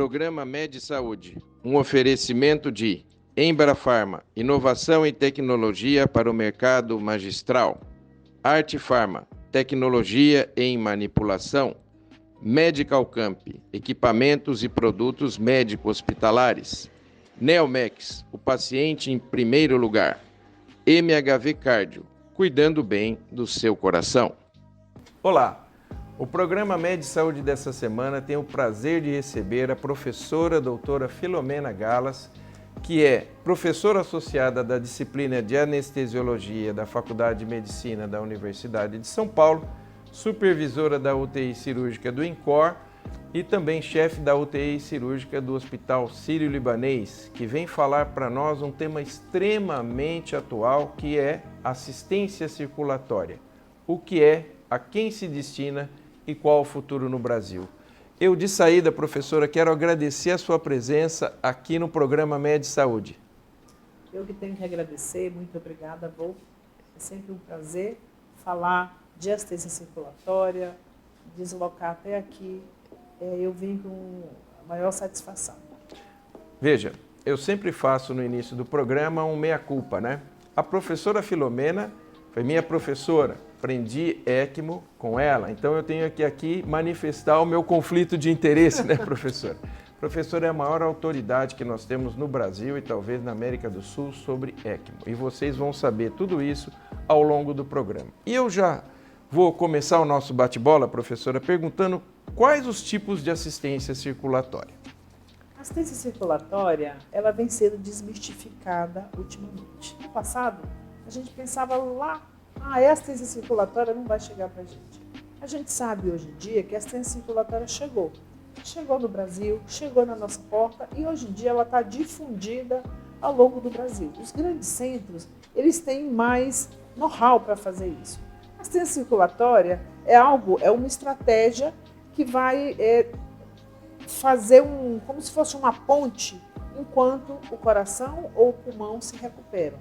Programa Med Saúde, um oferecimento de Embrafarma, inovação e tecnologia para o mercado magistral. Arte Farma, tecnologia em manipulação. Medical Camp, equipamentos e produtos médico-hospitalares. Neomex, o paciente em primeiro lugar. MHV Cardio, cuidando bem do seu coração. Olá, o programa Med Saúde dessa semana tem o prazer de receber a professora doutora Filomena Galas, que é professora associada da disciplina de Anestesiologia da Faculdade de Medicina da Universidade de São Paulo, supervisora da UTI cirúrgica do INCOR e também chefe da UTI cirúrgica do Hospital Sírio-Libanês, que vem falar para nós um tema extremamente atual, que é assistência circulatória. O que é, a quem se destina e qual o futuro no Brasil. Eu, de saída, professora, quero agradecer a sua presença aqui no programa Med Saúde. Eu que tenho que agradecer, muito obrigada, Vô. É sempre um prazer falar de assistência circulatória, deslocar até aqui. Eu vim com a maior satisfação. Veja, eu sempre faço no início do programa um meia-culpa, né? A professora Filomena foi minha professora, aprendi ECMO com ela, então eu tenho que aqui manifestar o meu conflito de interesse, né, professora? A professora é a maior autoridade que nós temos no Brasil e talvez na América do Sul sobre ECMO. E vocês vão saber tudo isso ao longo do programa. E eu já vou começar o nosso bate-bola, professora, perguntando quais os tipos de assistência circulatória. A assistência circulatória, ela vem sendo desmistificada ultimamente. No passado, a gente pensava lá, a assistência circulatória não vai chegar para a gente. A gente sabe hoje em dia que a assistência circulatória chegou. Chegou no Brasil, chegou na nossa porta e hoje em dia ela está difundida ao longo do Brasil. Os grandes centros, eles têm mais know-how para fazer isso. A assistência circulatória é uma estratégia que vai fazer como se fosse uma ponte enquanto o coração ou o pulmão se recuperam.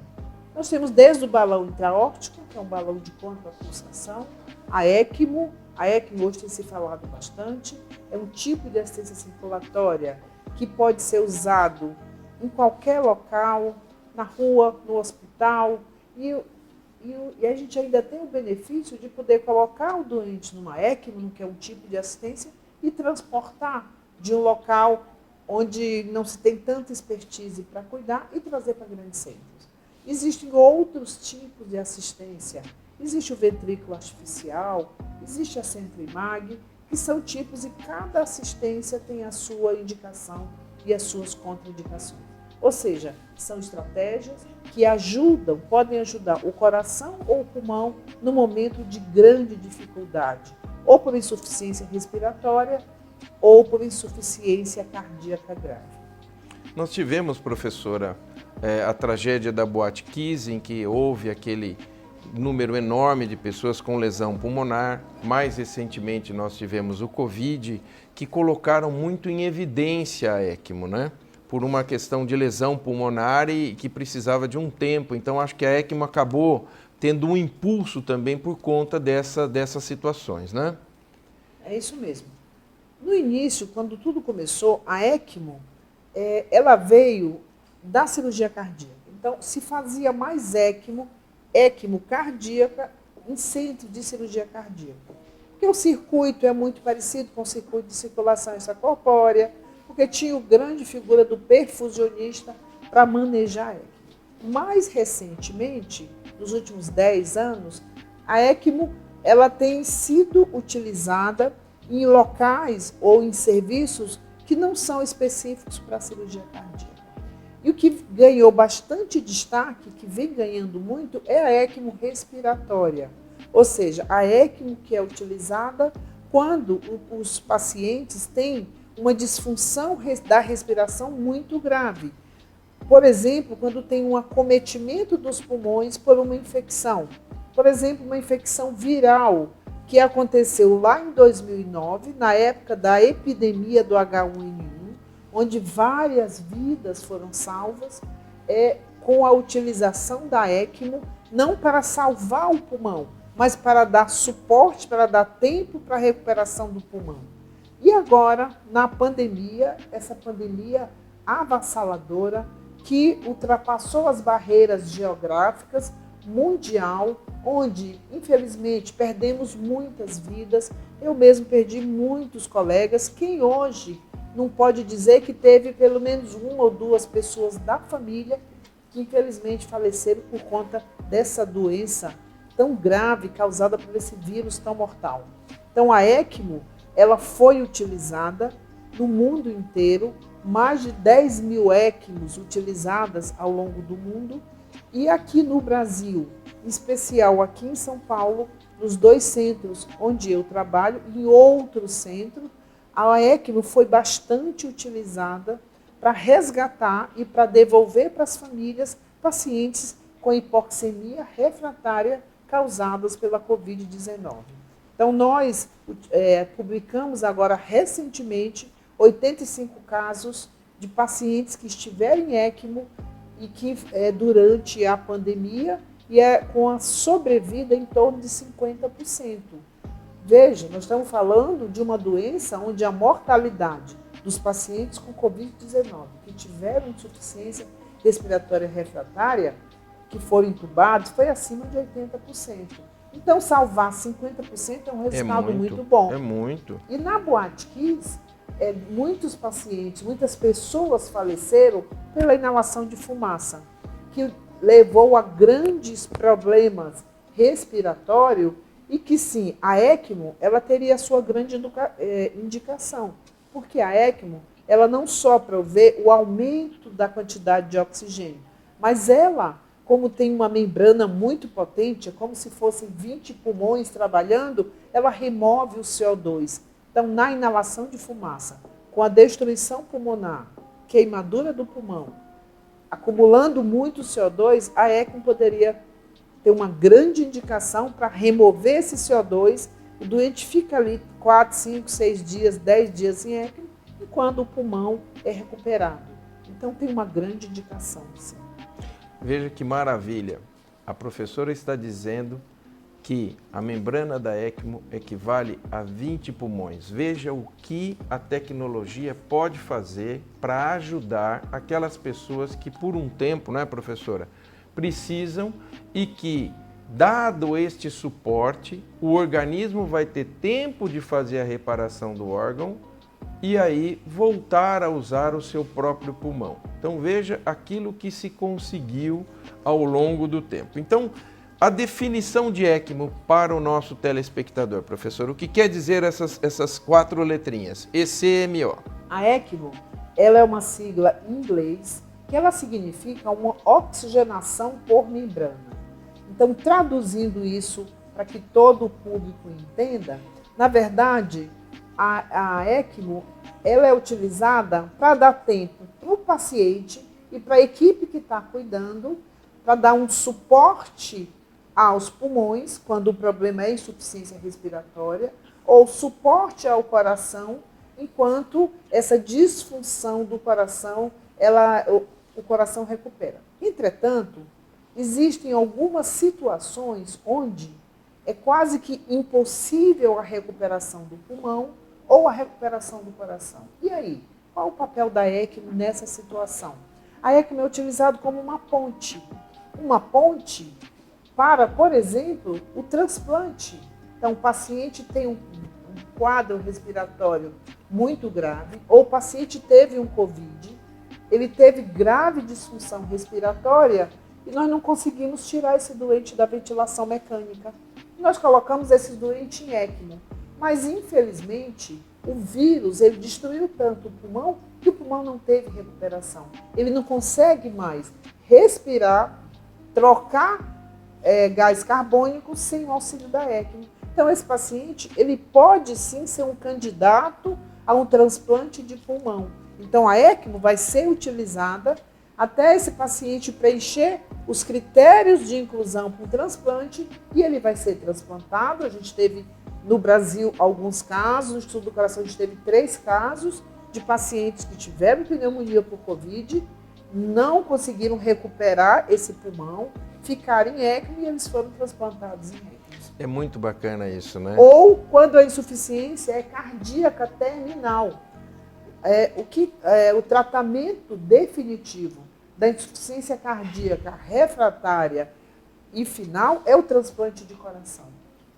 Nós temos desde o balão intraórtico, que é um balão de contrapulsação, a ECMO. A ECMO hoje tem se falado bastante. É um tipo de assistência circulatória que pode ser usado em qualquer local, na rua, no hospital, e a gente ainda tem o benefício de poder colocar o doente numa ECMO, que é um tipo de assistência, e transportar de um local onde não se tem tanta expertise para cuidar e trazer para grandes centros. Existem outros tipos de assistência. Existe o ventrículo artificial, existe a Centro-Imag, que são tipos e cada assistência tem a sua indicação e as suas contraindicações. Ou seja, são estratégias que podem ajudar o coração ou o pulmão no momento de grande dificuldade, ou por insuficiência respiratória, ou por insuficiência cardíaca grave. Nós tivemos, professora, a tragédia da Boate Kiss, em que houve aquele número enorme de pessoas com lesão pulmonar. Mais recentemente nós tivemos o Covid, que colocaram muito em evidência a ECMO, né? Por uma questão de lesão pulmonar e que precisava de um tempo. Então acho que a ECMO acabou tendo um impulso também por conta dessas situações, né? É isso mesmo. No início, quando tudo começou, a ECMO, ela veio da cirurgia cardíaca. Então, se fazia mais ECMO cardíaca em centro de cirurgia cardíaca. Porque o circuito é muito parecido com o circuito de circulação extracorpórea, porque tinha a grande figura do perfusionista para manejar a ECMO. Mais recentemente, nos últimos 10 anos, a ECMO ela tem sido utilizada em locais ou em serviços que não são específicos para a cirurgia cardíaca. E o que ganhou bastante destaque, que vem ganhando muito, é a ECMO respiratória. Ou seja, a ECMO que é utilizada quando os pacientes têm uma disfunção da respiração muito grave. Por exemplo, quando tem um acometimento dos pulmões por uma infecção. Por exemplo, uma infecção viral que aconteceu lá em 2009, na época da epidemia do H1N1, onde várias vidas foram salvas com a utilização da ECMO, não para salvar o pulmão, mas para dar suporte, para dar tempo para a recuperação do pulmão. E E agora, na pandemia, essa pandemia avassaladora que ultrapassou as barreiras geográficas mundial, onde, infelizmente, perdemos muitas vidas. Eu mesmo perdi muitos colegas. Quem hoje não pode dizer que teve pelo menos uma ou duas pessoas da família que, infelizmente, faleceram por conta dessa doença tão grave causada por esse vírus tão mortal. Então, a ECMO, ela foi utilizada no mundo inteiro, mais de 10 mil ECMOs utilizadas ao longo do mundo, e aqui no Brasil, em especial aqui em São Paulo, nos 2 centros onde eu trabalho, e em outros centros, a ECMO foi bastante utilizada para resgatar e para devolver para as famílias pacientes com hipoxemia refratária causadas pela Covid-19. Então, nós publicamos agora recentemente 85 casos de pacientes que estiveram em ECMO e que durante a pandemia e com a sobrevida em torno de 50%. Veja, nós estamos falando de uma doença onde a mortalidade dos pacientes com Covid-19 que tiveram insuficiência respiratória refratária, que foram intubados, foi acima de 80%. Então, salvar 50% é um resultado muito bom. É muito. E na Boate Kiss, muitos pacientes, muitas pessoas faleceram pela inalação de fumaça, que levou a grandes problemas respiratórios e que sim, a ECMO ela teria a sua grande indicação, porque a ECMO ela não só provê o aumento da quantidade de oxigênio, mas ela, como tem uma membrana muito potente, é como se fossem 20 pulmões trabalhando, ela remove o CO2. Então, na inalação de fumaça, com a destruição pulmonar, queimadura do pulmão, acumulando muito CO2, a ECMO poderia ter uma grande indicação para remover esse CO2. O doente fica ali 4, 5, 6 dias, 10 dias em ECMO, e quando o pulmão é recuperado. Então, tem uma grande indicação, sim. Veja que maravilha. A professora está dizendo que a membrana da ECMO equivale a 20 pulmões. Veja o que a tecnologia pode fazer para ajudar aquelas pessoas que por um tempo, não é, professora, precisam e que, dado este suporte, o organismo vai ter tempo de fazer a reparação do órgão e aí voltar a usar o seu próprio pulmão. Então veja aquilo que se conseguiu ao longo do tempo. Então, a definição de ECMO para o nosso telespectador, professor, o que quer dizer essas 4 letrinhas? ECMO. A ECMO, ela é uma sigla em inglês que ela significa uma oxigenação por membrana. Então, traduzindo isso para que todo o público entenda, na verdade, a ECMO ela é utilizada para dar tempo para o paciente e para a equipe que está cuidando, para dar um suporte aos pulmões, quando o problema é insuficiência respiratória, ou suporte ao coração, enquanto essa disfunção do coração, o coração recupera. Entretanto, existem algumas situações onde é quase que impossível a recuperação do pulmão ou a recuperação do coração. E aí, qual o papel da ECMO nessa situação? A ECMO é utilizada como uma ponte. Uma ponte para, por exemplo, o transplante. Então, o paciente tem um quadro respiratório muito grave, ou o paciente teve um Covid, ele teve grave disfunção respiratória e nós não conseguimos tirar esse doente da ventilação mecânica. Nós colocamos esse doente em ECMO, mas infelizmente o vírus ele destruiu tanto o pulmão que o pulmão não teve recuperação. Ele não consegue mais respirar, trocar gás carbônico sem o auxílio da ECMO. Então, esse paciente ele pode sim ser um candidato a um transplante de pulmão. Então, a ECMO vai ser utilizada até esse paciente preencher os critérios de inclusão para o transplante e ele vai ser transplantado. A gente teve no Brasil alguns casos, no estudo do coração a gente teve 3 casos de pacientes que tiveram pneumonia por Covid, não conseguiram recuperar esse pulmão, ficaram em ECMO e eles foram transplantados em ECMO. É muito bacana isso, né? Ou quando a insuficiência é cardíaca terminal. O tratamento definitivo da insuficiência cardíaca refratária e final é o transplante de coração.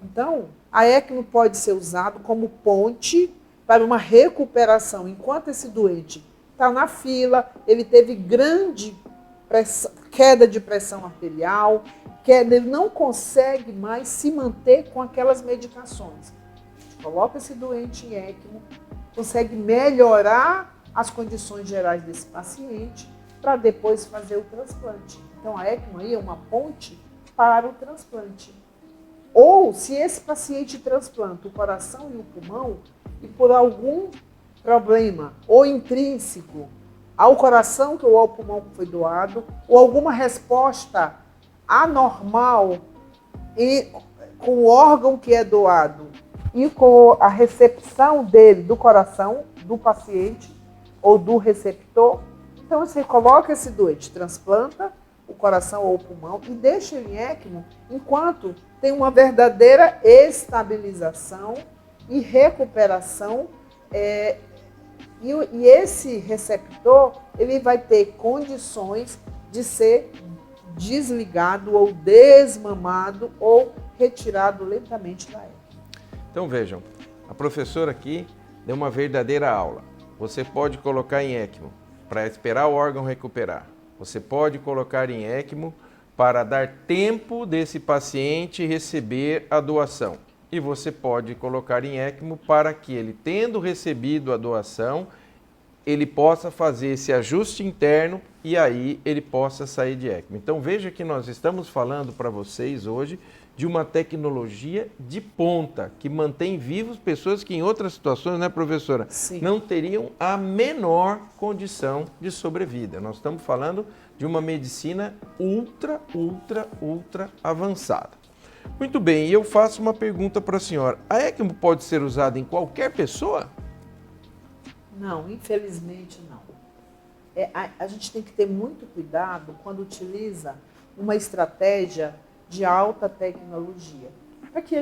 Então, a ECMO pode ser usado como ponte para uma recuperação. Enquanto esse doente está na fila, ele teve grande queda de pressão arterial, ele não consegue mais se manter com aquelas medicações. Coloca esse doente em ECMO, consegue melhorar as condições gerais desse paciente para depois fazer o transplante. Então, a ECMO aí é uma ponte para o transplante. Ou, se esse paciente transplanta o coração e o pulmão, e por algum problema, ou intrínseco, ao coração ou ao pulmão que foi doado, ou alguma resposta anormal com o órgão que é doado e com a recepção dele, do coração, do paciente ou do receptor, então você coloca esse doente, transplanta o coração ou o pulmão e deixa ele em ECMO enquanto tem uma verdadeira estabilização e recuperação. E esse receptor ele vai ter condições de ser desligado ou desmamado ou retirado lentamente da ECMO. Então vejam, a professora aqui deu uma verdadeira aula. Você pode colocar em ECMO para esperar o órgão recuperar. Você pode colocar em ECMO para dar tempo desse paciente receber a doação. E você pode colocar em ECMO para que ele, tendo recebido a doação, ele possa fazer esse ajuste interno e aí ele possa sair de ECMO. Então veja que nós estamos falando para vocês hoje de uma tecnologia de ponta, que mantém vivos pessoas que em outras situações, né, professora? Sim. Não teriam a menor condição de sobrevida. Nós estamos falando de uma medicina ultra avançada. Muito bem, e eu faço uma pergunta para a senhora. A ECMO pode ser usada em qualquer pessoa? Não, infelizmente não. A gente tem que ter muito cuidado quando utiliza uma estratégia de alta tecnologia, para que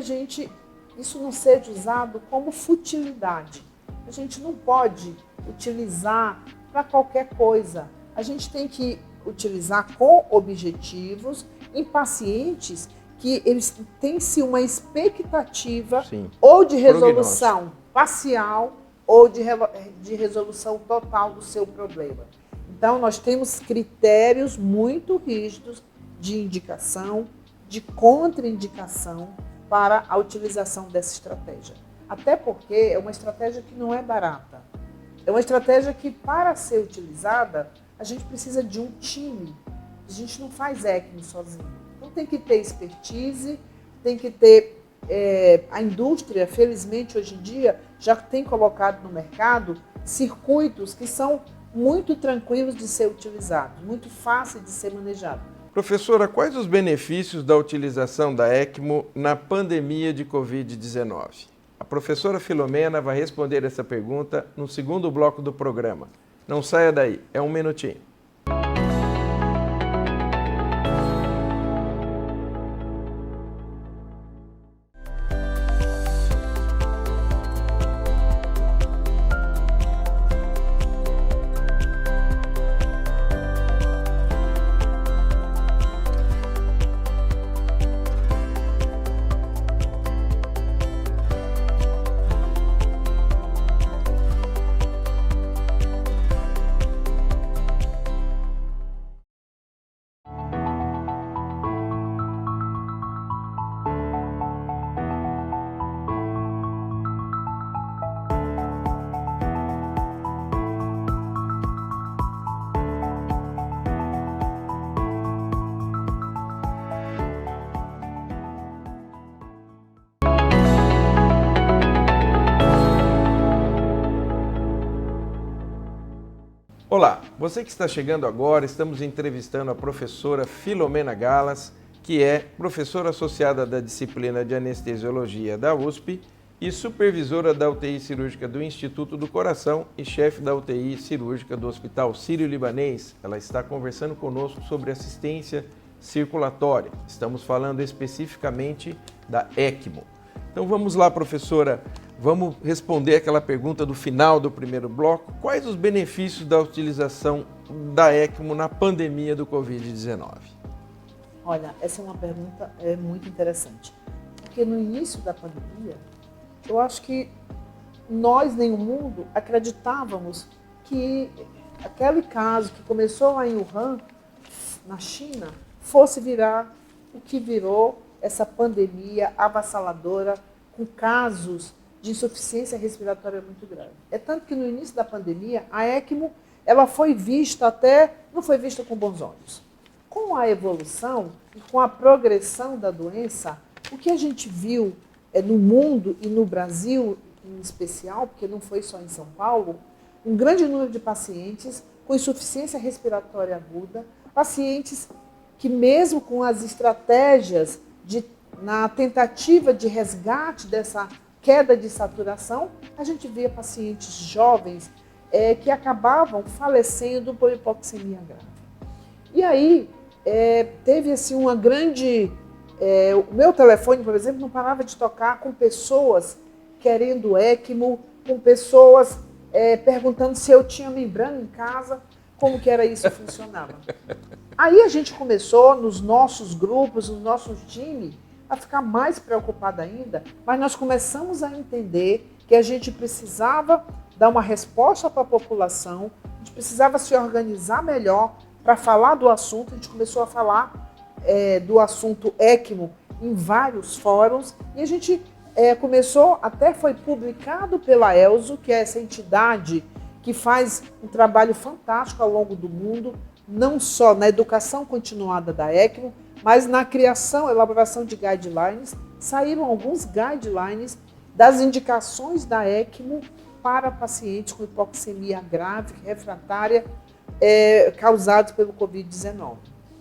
isso não seja usado como futilidade. A gente não pode utilizar para qualquer coisa. A gente tem que utilizar com objetivos em pacientes que eles têm-se uma expectativa Sim. ou de resolução parcial ou de resolução total do seu problema. Então, nós temos critérios muito rígidos de indicação, de contraindicação para a utilização dessa estratégia. Até porque é uma estratégia que não é barata. É uma estratégia que, para ser utilizada, a gente precisa de um time. A gente não faz ECMO sozinho. Então tem que ter expertise, tem que ter... a indústria, felizmente, hoje em dia, já tem colocado no mercado circuitos que são muito tranquilos de ser utilizados, muito fáceis de ser manejados. Professora, quais os benefícios da utilização da ECMO na pandemia de Covid-19? A professora Filomena vai responder essa pergunta no segundo bloco do programa. Não saia daí, é um minutinho. Olá, você que está chegando agora, estamos entrevistando a professora Filomena Galas, que é professora associada da disciplina de Anestesiologia da USP e supervisora da UTI cirúrgica do Instituto do Coração e chefe da UTI cirúrgica do Hospital Sírio-Libanês. Ela está conversando conosco sobre assistência circulatória. Estamos falando especificamente da ECMO. Então vamos lá, professora, vamos responder aquela pergunta do final do primeiro bloco. Quais os benefícios da utilização da ECMO na pandemia do Covid-19? Olha, essa é uma pergunta muito interessante, porque no início da pandemia, eu acho que nós, nem o mundo, acreditávamos que aquele caso que começou lá em Wuhan, na China, fosse virar o que virou essa pandemia avassaladora, com casos de insuficiência respiratória muito grave. É tanto que no início da pandemia, a ECMO ela foi vista não foi vista com bons olhos. Com a evolução e com a progressão da doença, o que a gente viu no mundo e no Brasil em especial, porque não foi só em São Paulo, um grande número de pacientes com insuficiência respiratória aguda, pacientes que mesmo com as estratégias na tentativa de resgate dessa queda de saturação, a gente via pacientes jovens que acabavam falecendo por hipoxemia grave. E aí teve assim uma grande... o meu telefone, por exemplo, não parava de tocar com pessoas querendo ECMO, com pessoas perguntando se eu tinha membrana em casa, como que era isso funcionava. Aí a gente começou, nos nossos grupos, no nosso time, a ficar mais preocupada ainda, mas nós começamos a entender que a gente precisava dar uma resposta para a população, a gente precisava se organizar melhor para falar do assunto. A gente começou a falar do assunto ECMO em vários fóruns e a gente começou, até foi publicado pela ELSO, que é essa entidade que faz um trabalho fantástico ao longo do mundo, não só na educação continuada da ECMO, mas na criação, elaboração de guidelines. Saíram alguns guidelines das indicações da ECMO para pacientes com hipoxemia grave, refratária, causados pelo Covid-19.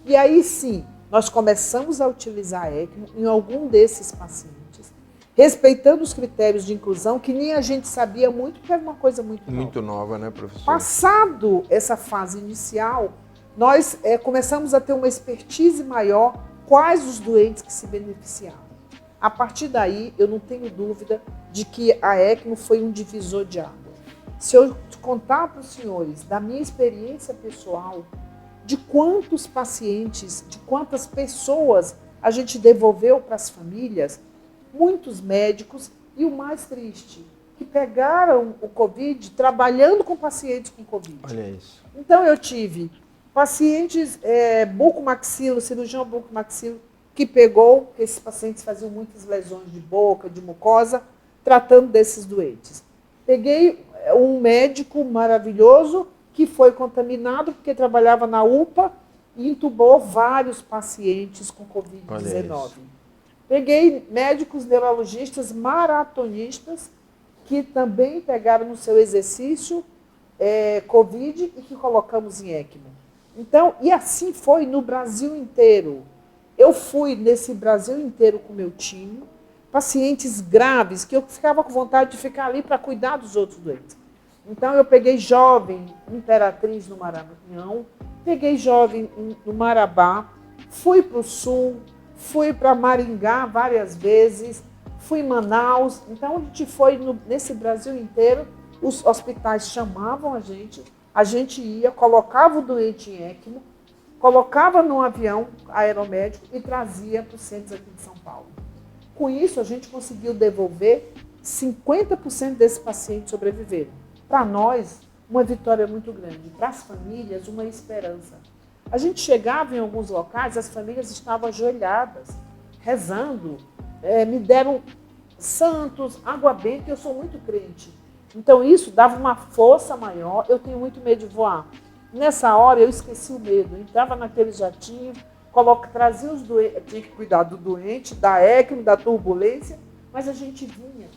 E aí sim, nós começamos a utilizar a ECMO em algum desses pacientes, respeitando os critérios de inclusão, que nem a gente sabia muito, porque era uma coisa muito nova. Muito nova, né, professor? Passado essa fase inicial, nós começamos a ter uma expertise maior quais os doentes que se beneficiaram. A partir daí, eu não tenho dúvida de que a ECMO foi um divisor de água. Se eu contar para os senhores da minha experiência pessoal, de quantos pacientes, de quantas pessoas a gente devolveu para as famílias, muitos médicos, e o mais triste, que pegaram o Covid trabalhando com pacientes com Covid. Olha isso. Então eu tive pacientes bucomaxilo, cirurgião bucomaxilo, que pegou, que esses pacientes faziam muitas lesões de boca, de mucosa, tratando desses doentes. Peguei um médico maravilhoso que foi contaminado porque trabalhava na UPA e intubou vários pacientes com Covid-19. Peguei médicos neurologistas maratonistas que também pegaram no seu exercício Covid e que colocamos em ECMO. Então, e assim foi no Brasil inteiro. Eu fui nesse Brasil inteiro com o meu time, pacientes graves, que eu ficava com vontade de ficar ali para cuidar dos outros doentes. Então, eu peguei jovem Imperatriz no Maranhão, peguei jovem no Marabá, fui para o Sul, fui para Maringá várias vezes, fui em Manaus. Então, a gente foi nesse Brasil inteiro, os hospitais chamavam a gente ia, colocava o doente em ECMO, colocava num avião aeromédico e trazia para os centros aqui de São Paulo. Com isso, a gente conseguiu devolver 50% desses pacientes sobreviveram. Para nós, uma vitória muito grande. Para as famílias, uma esperança. A gente chegava em alguns locais, as famílias estavam ajoelhadas, rezando, me deram santos, água benta, eu sou muito crente. Então isso dava uma força maior, eu tenho muito medo de voar. Nessa hora eu esqueci o medo, eu entrava naquele jatinho, trazia os doentes, tinha que cuidar do doente, da ECMO, da turbulência, mas a gente vinha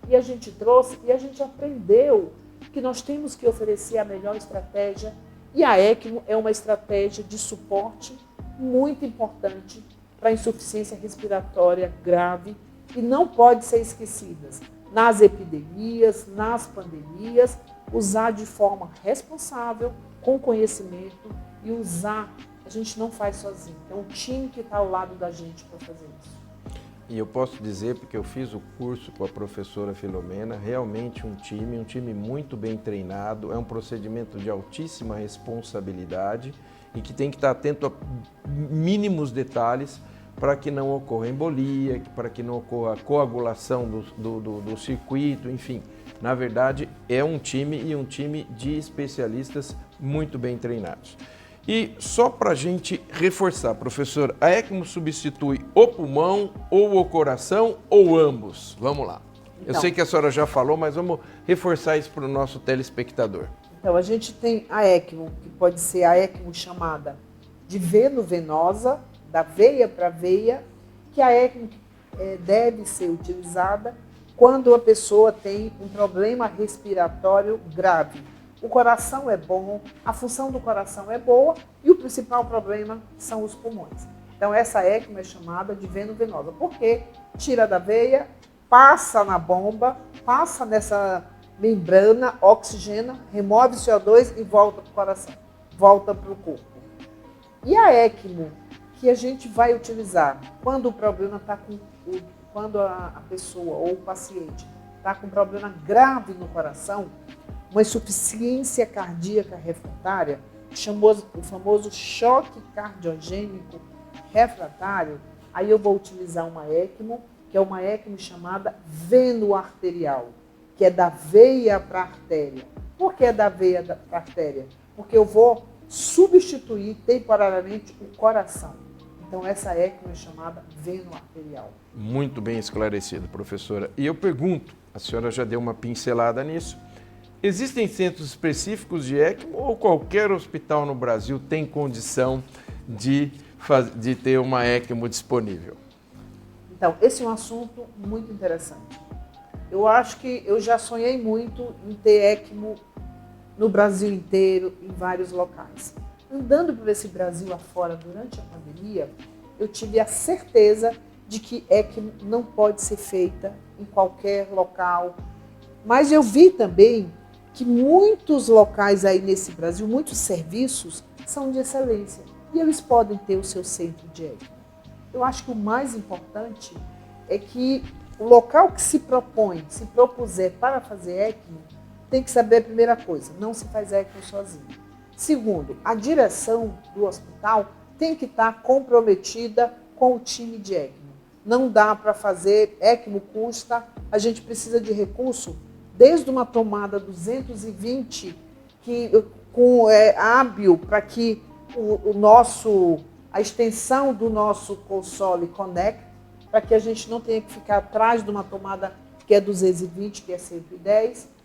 e a gente trouxe e a gente aprendeu que nós temos que oferecer a melhor estratégia. E a ECMO é uma estratégia de suporte muito importante para a insuficiência respiratória grave e não pode ser esquecida. Nas epidemias, nas pandemias, usar de forma responsável, com conhecimento e usar a gente não faz sozinho. É um time que está ao lado da gente para fazer isso. E eu posso dizer, porque eu fiz o curso com a professora Filomena, realmente um time muito bem treinado, é um procedimento de altíssima responsabilidade e que tem que estar atento a mínimos detalhes para que não ocorra embolia, para que não ocorra coagulação do circuito, enfim. Na verdade, é um time e um time de especialistas muito bem treinados. E só para a gente reforçar, professor, a ECMO substitui o pulmão ou o coração ou ambos? Vamos lá. Então, eu sei que a senhora já falou, mas vamos reforçar isso para o nosso telespectador. Então, a gente tem a ECMO, que pode ser a ECMO chamada de veno-venosa, da veia para veia, que é a ECMO que deve ser utilizada quando a pessoa tem um problema respiratório grave. O coração é bom, a função do coração é boa e o principal problema são os pulmões. Então, essa ECMO é chamada de veno-venosa, porque tira da veia, passa na bomba, passa nessa membrana, oxigena, remove o CO2 e volta para o coração, volta para o corpo. E a ECMO que a gente vai utilizar quando o problema está quando a pessoa ou o paciente está com um problema grave no coração, uma insuficiência cardíaca refratária, o famoso choque cardiogênico refratário, aí eu vou utilizar uma ECMO, que é uma ECMO chamada veno-arterial, que é da veia para a artéria. Por que é da veia para a artéria? Porque eu vou substituir temporariamente o coração. Então, essa ECMO é chamada veno-arterial. Muito bem esclarecido, professora. E eu pergunto, a senhora já deu uma pincelada nisso, existem centros específicos de ECMO ou qualquer hospital no Brasil tem condição de ter uma ECMO disponível? Então, esse é um assunto muito interessante. Eu acho que eu já sonhei muito em ter ECMO no Brasil inteiro, em vários locais. Andando por esse Brasil afora durante a pandemia, eu tive a certeza de que ECMO não pode ser feita em qualquer local. Mas eu vi também que muitos locais aí nesse Brasil, muitos serviços, são de excelência. E eles podem ter o seu centro de ECMO. Eu acho que o mais importante é que o local que se propuser para fazer ECMO, tem que saber a primeira coisa, não se faz ECMO sozinho. Segundo, a direção do hospital tem que estar comprometida com o time de ECMO. Não dá para fazer, ECMO custa, a gente precisa de recurso, desde uma tomada 220, hábil para que a extensão do nosso console conecte, para que a gente não tenha que ficar atrás de uma tomada que é 220, que é 110,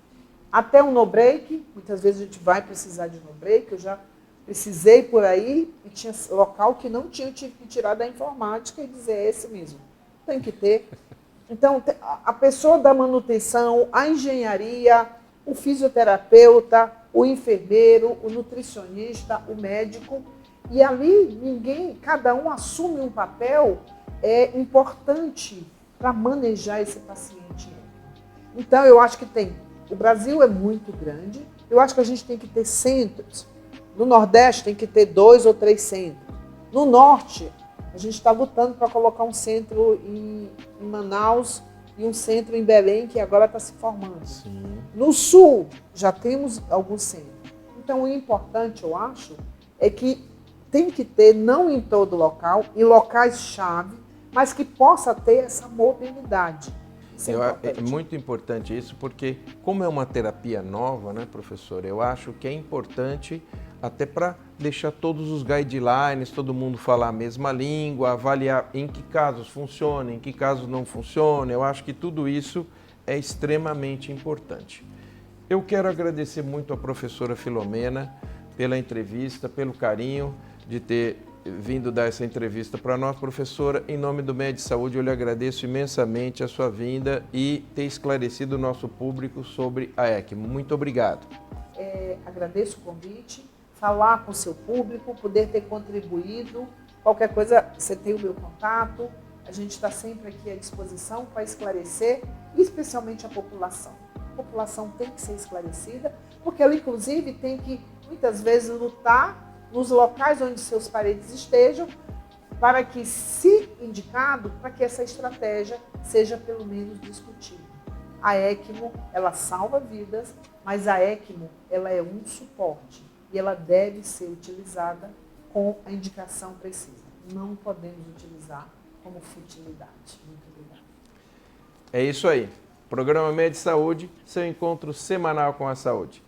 até um no-break, muitas vezes a gente vai precisar de no-break, eu já precisei por aí e tinha local que não tinha, eu tive que tirar da informática e dizer, é esse mesmo, tem que ter. Então, a pessoa da manutenção, a engenharia, o fisioterapeuta, o enfermeiro, o nutricionista, o médico, e ali cada um assume um papel importante para manejar esse paciente. Então, eu acho que o Brasil é muito grande, eu acho que a gente tem que ter centros. No Nordeste tem que ter 2 ou 3 centros. No Norte, a gente está lutando para colocar um centro em Manaus e um centro em Belém, que agora está se formando. Sim. No Sul, já temos alguns centros. Então, o importante, eu acho, é que tem que ter, não em todo local, em locais-chave, mas que possa ter essa mobilidade. É muito importante isso, porque como é uma terapia nova, né, professor, eu acho que é importante até para deixar todos os guidelines, todo mundo falar a mesma língua, avaliar em que casos funciona, em que casos não funciona. Eu acho que tudo isso é extremamente importante. Eu quero agradecer muito a professora Filomena pela entrevista, pelo carinho de ter vindo dar essa entrevista para nós. Professora, em nome do Med Saúde, eu lhe agradeço imensamente a sua vinda e ter esclarecido o nosso público sobre a ECMO. Muito obrigado. Agradeço o convite, falar com o seu público, poder ter contribuído. Qualquer coisa, você tem o meu contato. A gente está sempre aqui à disposição para esclarecer, especialmente a população. A população tem que ser esclarecida, porque ela, inclusive, tem que, muitas vezes, lutar nos locais onde seus parentes estejam, para que, se indicado, para que essa estratégia seja pelo menos discutida. A ECMO, ela salva vidas, mas a ECMO, ela é um suporte e ela deve ser utilizada com a indicação precisa. Não podemos utilizar como futilidade. Muito obrigada. É isso aí. Programa Med Saúde, seu encontro semanal com a saúde.